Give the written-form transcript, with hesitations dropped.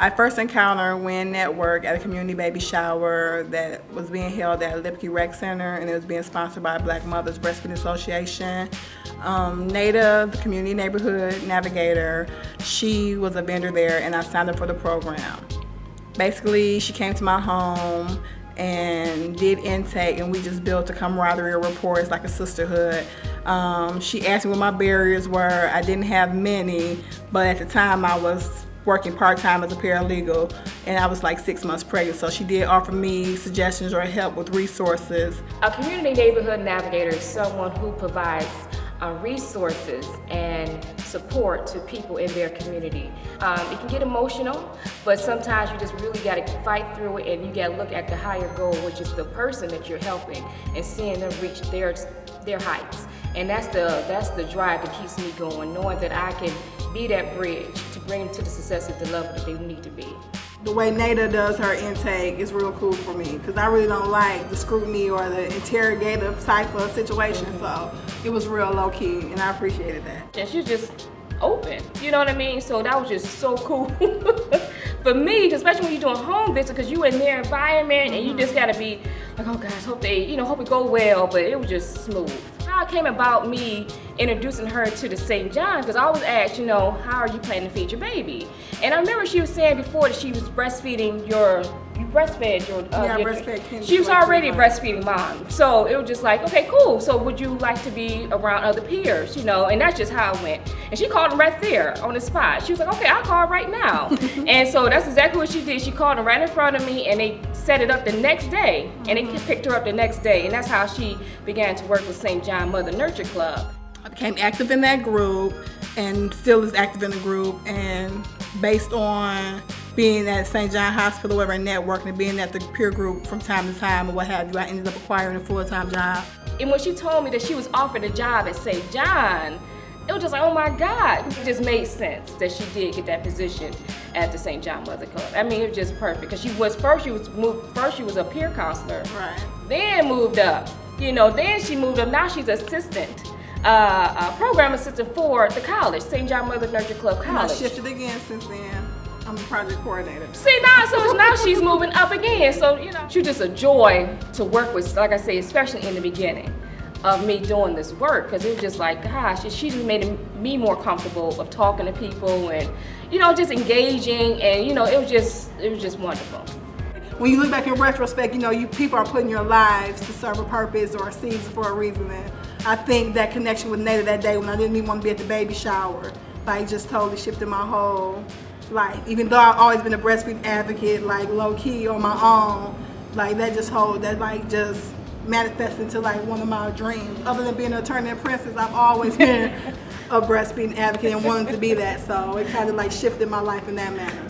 I first encountered WIN Network at a community baby shower that was being held at Lipke Rec Center, and it was being sponsored by Black Mothers Breastfeeding Association. Nada, the community neighborhood navigator, she was a vendor there, and I signed up for the program. Basically, she came to my home and did intake, and we just built a camaraderie rapport. It's like a sisterhood. She asked me what my barriers were. I didn't have many, but at the time I was working part-time as a paralegal, and I was like 6 months pregnant, so she did offer me suggestions or help with resources. A community neighborhood navigator is someone who provides resources and support to people in their community. It can get emotional, but sometimes you just really got to fight through it, and you got to look at the higher goal, which is the person that you're helping, and seeing them reach their heights. And that's the drive that keeps me going, knowing that I can be that bridge to bring them to the success at the level that they need to be. The way Nada does her intake is real cool for me, because I really don't like the scrutiny or the interrogative type of situation, so it was real low-key, and I appreciated that. And she's just open, you know what I mean? So that was just so cool for me, especially when you're doing home visits, because you're in their environment, and you just gotta be like, oh gosh, hope it go well, but it was just smooth. How it came about me introducing her to the St. John, because I always asked, how are you planning to feed your baby? And I remember she was saying before that she was breastfeeding breastfed Kendra. She was already a breastfeeding mom. So it was just like, okay, cool. So would you like to be around other peers, And that's just how it went. And she called him right there on the spot. She was like, okay, I'll call right now. And so that's exactly what she did. She called him right in front of me, and they set it up the next day. And they picked her up the next day. And that's how she began to work with St. John Mother Nurture Club. I became active in that group, and still is active in the group, and based on being at St. John Hospital, whatever, networking, and being at the peer group from time to time or what have you, I ended up acquiring a full-time job. And when she told me that she was offered a job at St. John, it was just like, oh my God. It just made sense that she did get that position at the St. John Mother Club. I mean, it was just perfect, because first she was a peer counselor. Right. Then moved up, then she moved up, now she's assistant. Program assistant for the college, St. John Mother Nurture Club College. And I shifted again since then. I'm the project coordinator. See, now she's moving up again. So, she's just a joy to work with, like I say, especially in the beginning of me doing this work, because it was just like, gosh, she just made me more comfortable of talking to people and, just engaging, and, it was just wonderful. When you look back in retrospect, people are putting your lives to serve a purpose or a season for a reason. And I think that connection with Nada that day when I didn't even want to be at the baby shower, just totally shifted my whole life. Even though I've always been a breastfeeding advocate, low key on my own, that just manifested into one of my dreams. Other than being an attorney and princess, I've always been a breastfeeding advocate and wanted to be that. So it kind of shifted my life in that manner.